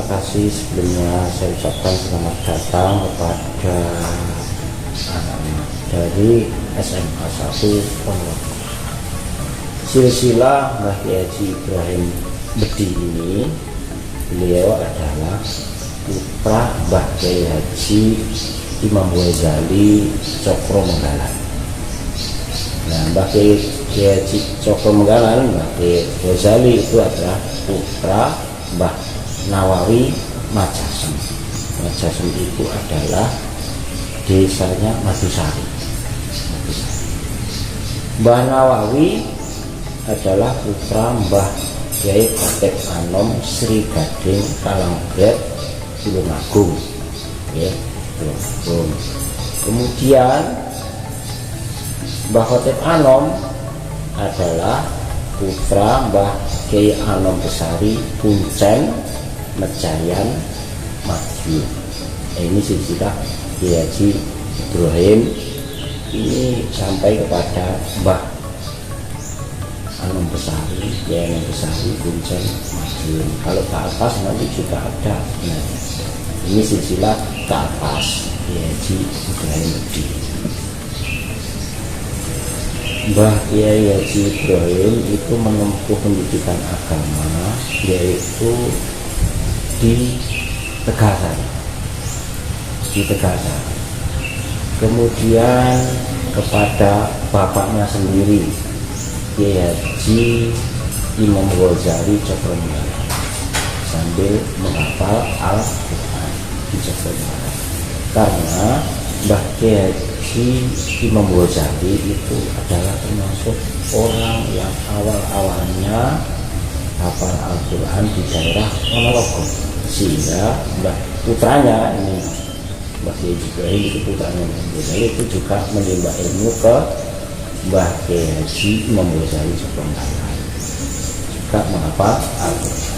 kasih sebelumnya saya ucapkan selamat datang kepada anak-anak dari SMA 1 Ponorogo. Silsilah Mbah Kiai Haji Ibrahim Bedi ini, beliau adalah putra Mbah Kiai Haji Imam Ghazali Cokro Menggalan. Nah, Mbah Kiai Haji Cokro Menggalan, Mbah Kiai Ghazali itu adalah putra Mbah Nawawi Majasem. Majasem itu adalah desanya Madusari. Mbah Nawawi adalah putra Mbah Kiai Khatib Anom Sri Gading Kalangget Tulungagung. Ya, Tulungagung. Kemudian Mbah Khatib Anom adalah putra Mbah Kiai Anom Besari Kuncen Mecayan Madiun. Ini silsilah Kiai Haji Ibrahim ini sampai kepada Mbah Anom Besari, Kiai Anom Besari Kuncen Madiun. Kalau ke atas nanti juga ada. Nah, ini silsilah ke atas Kiai Haji Ibrahim Bedi. Mbah Kiai Haji Ibrahim itu menempuh pendidikan agama yaitu di Tegasan. Kemudian kepada bapaknya sendiri, Kiai Haji Imam Ghazali Cokro Menggalan, sambil menghafal Al-Quran di Cokro Menggalan. Karena Mbah Kiai Haji Imam Ghazali itu adalah termasuk orang yang awal-awalnya hafal Al-Quran di daerah Ponorogo, sehingga putranya ini Mbah Kiai Ibrahim itu putranya Imam Ghazali itu juga menimba ilmu ke Mbah Kiai Haji Imam Ghazali Cokro Menggalan, juga menghafal Al-Quran.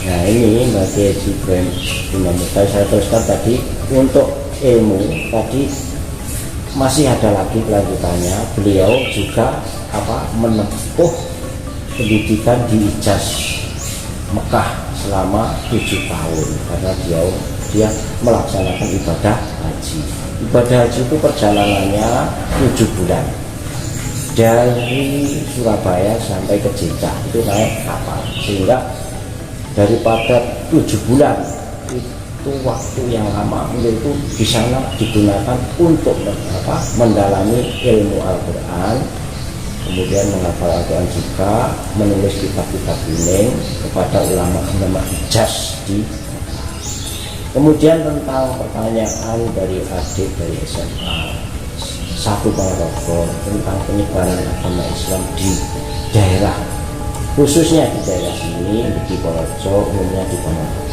Nah, ini Mbah Kiai Haji Ibrahim Imam Ghazali. Saya teruskan tadi untuk ilmu tadi masih ada lagi kelanjutannya. Beliau juga menempuh pendidikan di Hijaz Mekah selama 7 tahun karena dia melaksanakan ibadah haji. Ibadah haji itu perjalanannya 7 bulan dari Surabaya sampai ke Jeddah, itu naik kapal, sehingga daripada 7 bulan itu waktu yang lama, itu di sana digunakan untuk mendalami ilmu Al-Quran, kemudian menghafal Al-Quran juga, menulis kitab-kitab kuning kepada ulama-ulama Hijaz di. Kemudian tentang pertanyaan dari adik dari SMA 1 Ponorogo tentang penyebaran agama Islam di daerah, khususnya di daerah sini di Ponorogo, umumnya di Ponorogo.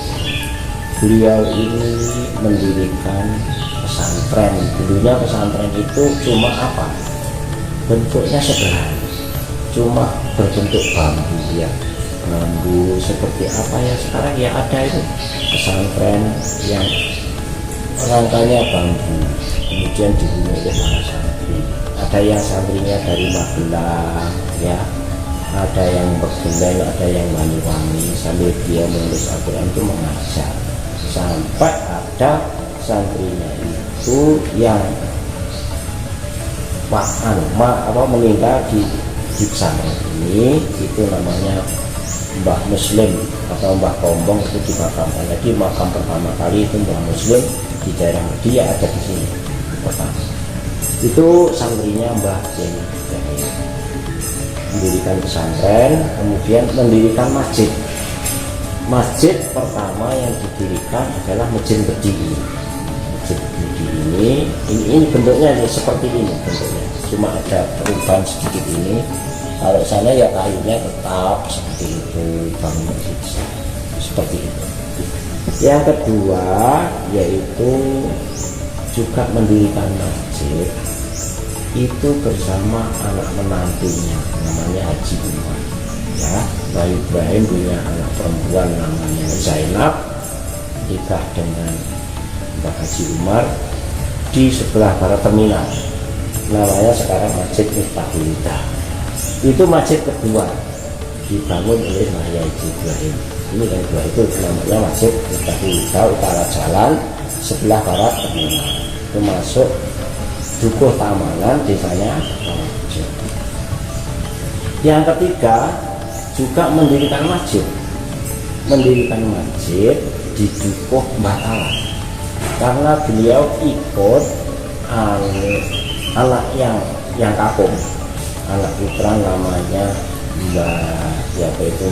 Beliau ini mendirikan pesantren. Dulunya pesantren itu cuma bentuknya sederhana, cuma berbentuk bambu, ya, bambu seperti ya sekarang ya ada itu pesantren yang rangkanya bambu, kemudian dihuni oleh para santri. Ada yang santrinya dari Magelang, ya, ada yang Begenden, ada yang Banyuwangi, sambil dia menulis Al-Quran itu mengajar. Sampai ada santrinya itu yang meninggal di pesantren ini, itu namanya Mbah Muslim atau Mbah Kombong, itu dimakamkan. Jadi makam pertama kali itu Mbah Muslim di daerah dia ada di sini pertama. Itu santrinya Mbah Kiai Ibrahim, mendirikan pesantren, kemudian mendirikan masjid. Masjid pertama yang didirikan adalah Masjid Bedi ini. Masjid Bedi ini bentuknya seperti ini bentuknya, cuma ada perubahan sedikit ini. Kalau sana ya kayunya tetap seperti itu, bangunnya seperti itu. Yang kedua yaitu juga mendirikan masjid itu bersama anak menantunya, namanya Haji Umar. Ya, Mbah Ibrahim punya anak perempuan namanya Zainab, nikah dengan Mbah Haji Umar di sebelah barat terminal, namanya sekarang Masjid Miftahul Huda. Itu masjid kedua dibangun oleh Mbah Haji Ibrahim. ini yang dua itu namanya Masjid Ibrahim utara jalan sebelah barat terminal, itu masuk Dukuh Tamanan, desanya Rawarejo. Yang ketiga juga mendirikan masjid di Dukuh Batalan, karena beliau ikut anak yang kakung, anak putra namanya Mbak siapa itu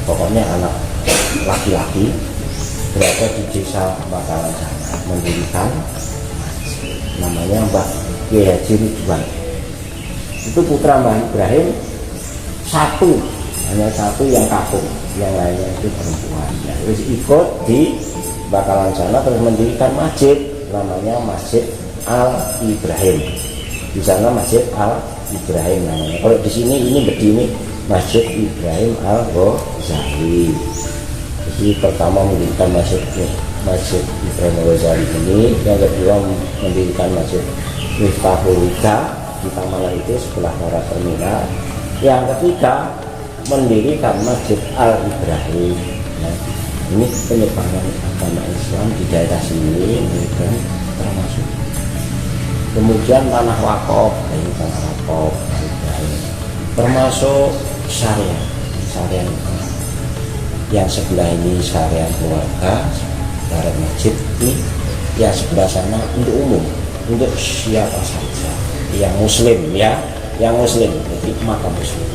pokoknya anak laki-laki berada di desa Batalan sana, mendirikan namanya Mbak Kiai Haji Ridwan. Itu putra Mbah Ibrahim hanya satu yang kakung, yang lainnya itu perempuan. Terus ikut di Batalan sana terus mendirikan masjid namanya Masjid Al Ibrahim. Di sana Masjid Al Ibrahim namanya. Kalau di sini ini berdiri Masjid Ibrahim Al Ghazali. Jadi pertama mendirikan Masjid Ibrahim Al Ghazali ini, yang kedua mendirikan Masjid Miftahul Huda di Tamalan itu sebelah barat terminal, yang ketiga mendirikan Masjid Al Ibrahim. Nah, ini penyebaran agama Islam di daerah sini dan termasuk. Kemudian tanah wakaf, ini tanah wakaf termasuk syariah yang sebelah ini syariah keluarga barat masjid, ini yang sebelah sana untuk umum, untuk siapa saja yang muslim ya, yang muslim, jadi makam muslim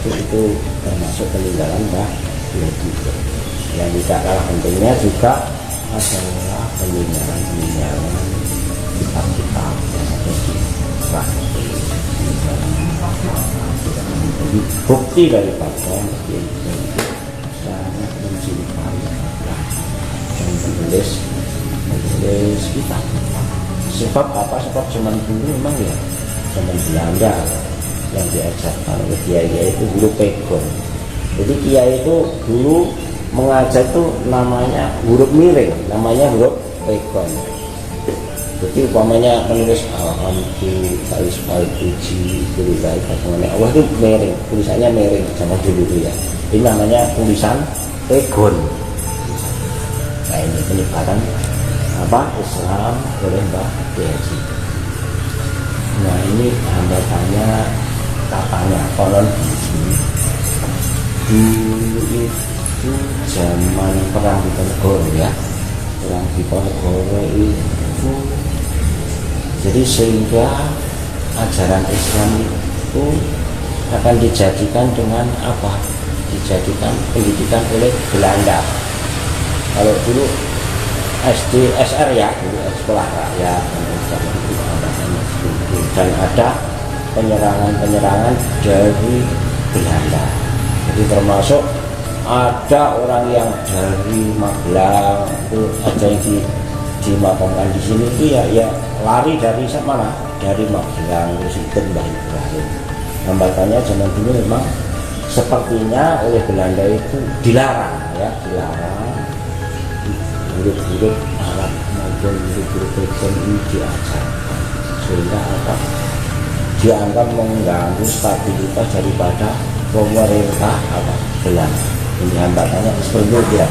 itu termasuk peninggalan Mbah Yedi. Yang tidak kalah pentingnya juga adalah peninggalan kitab-kitab yang ada di Rahim. Jadi bukti daripada itu sangat mencintai dan menulis kitab. Sebab apa? Sebab zaman dulu memang ya zaman Belanda yang diajarkan oleh kiai itu guru pegon. Jadi kiai itu dulu mengajar itu namanya huruf miring, namanya huruf pegon. Jadi umpamanya menulis alhamdulillah puji beribadah kepada Allah itu miring, tulisannya miring zaman dulu itu ya. Ini namanya tulisan pegon. Nah ini penyebaran Islam oleh Mbah Haji. Nah ini hambatannya katanya konon dulu itu zaman perang Diponegoro ya, perang Diponegoro itu, jadi sehingga ajaran Islam itu akan dijadikan dengan apa? Dijadikan pendidikan oleh Belanda. Kalau dulu SD, SR ya, dulu sekolah rakyat, dan ada penyerangan dari Belanda. Jadi termasuk ada orang yang dari Magelang itu ada yang dimakamkan di sini itu ya lari dari mana? Dari Magelang terus ikut Mbah Ibrahim. Hambatannya zaman dulu memang sepertinya oleh Belanda itu dilarang ya, huruf-huruf Arab maupun huruf-huruf Kristen ini diajarkan, sehingga apa? Dianggap mengganggu stabilitas daripada pemerintah Belanda. Ini hambatannya seperti itu ya.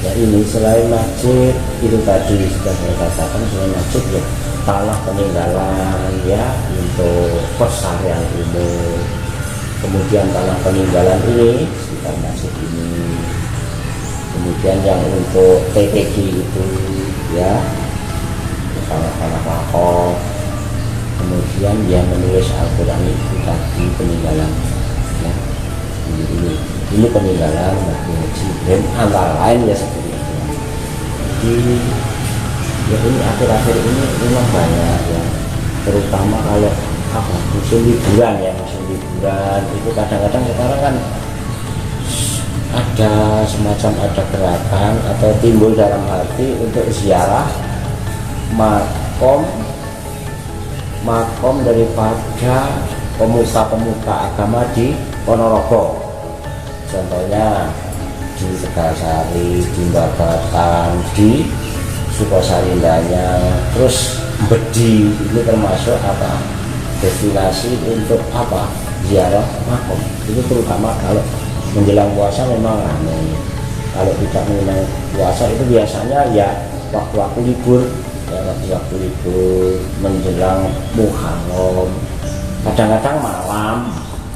Ya ini selain masjid itu tadi sudah saya katakan, selain masjid ya tanah peninggalan ya untuk persarian umum. Kemudian tanah peninggalan ini sekitar masjid ini. Kemudian yang untuk TTG itu ya tanah-tanah wakaf. Kemudian yang menulis Al-Quran itu tadi peninggalan ya, ini peninggalan Mbah Haji dan antara lain ya seperti itu. Jadi ya ini akhir-akhir ini memang banyak ya, terutama kalau musim liburan ya, musim liburan itu kadang-kadang sekarang kan ada semacam ada gerakan atau timbul dalam hati untuk ziarah makom daripada pemuka-pemuka agama di Ponorogo. Contohnya di Tegalsari, di Mbabatan, di Sukosarindanya, terus Bedi, ini termasuk destinasi untuk ziarah makom itu, terutama kalau menjelang puasa memang ramai. Kalau tidak menjelang puasa itu biasanya ya waktu-waktu libur, ya waktu-waktu libur menjelang Muharram, kadang-kadang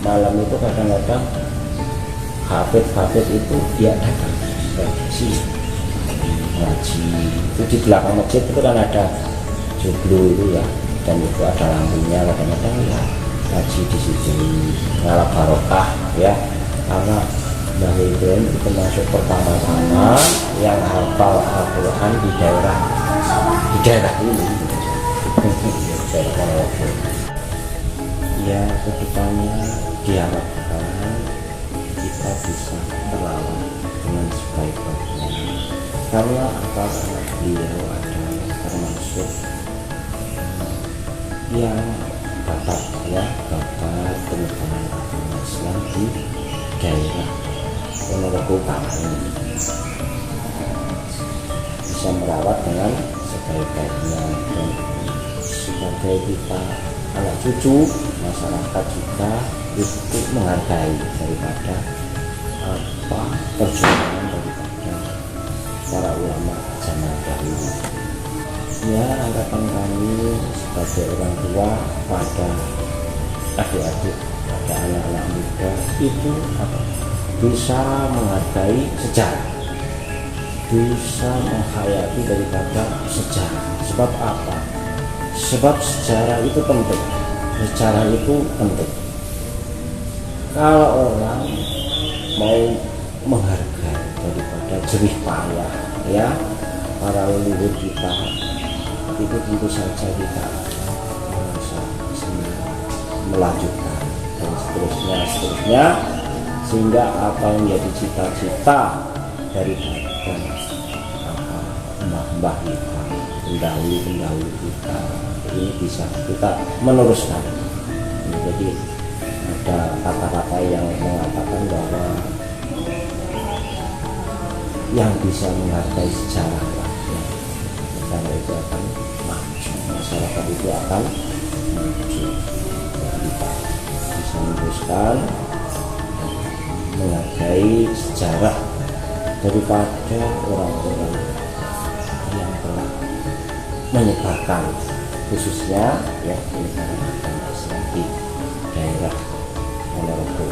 malam itu kadang-kadang hafid itu dia datang ngaji itu di belakang masjid itu kan ada joglo itu ya, dan itu ada lampunya, kadang-kadang ya ngaji di situ ngalap barokah ya, karena Mbah Hidin itu termasuk pertama-tama yang hafal Al-Quran di daerah ini ya. Kedepannya diharapkan kita bisa terlalu dengan sebaik-baiknya, karena anak beliau adalah termasuk yang bapak penyebaran agama Islam di daerah Ponorogo ini, bisa merawat dengan sebaik-baiknya, dan sebagai kita anak cucu masyarakat juga itu menghargai daripada apa perjuangan daripada para ulama zaman dahulu. Ya, harapan kami sebagai orang tua pada adik-adik, pada anak-anak muda itu bisa menghargai sejarah, bisa menghayati daripada sejarah. Sebab apa? Sebab sejarah itu penting. Sejarah itu penting. Kalau orang mau menghargai daripada jerih payah ya para leluhur kita, itu tentu saja kita merasa melanjutkan dan seterusnya, sehingga apa yang menjadi cita-cita daripada mbah-mbah kita, pendahulu kita ini bisa kita meneruskan. Jadi ada kata-kata yang mengatakan bahwa yang bisa menghargai sejarah lah ya, karena itu akan maju, masyarakat itu akan maju, dan kita bisa meneruskan menghargai sejarah daripada orang-orang yang telah menyebarkan, khususnya ya penyebaran agama Islam di daerah Ponorogo.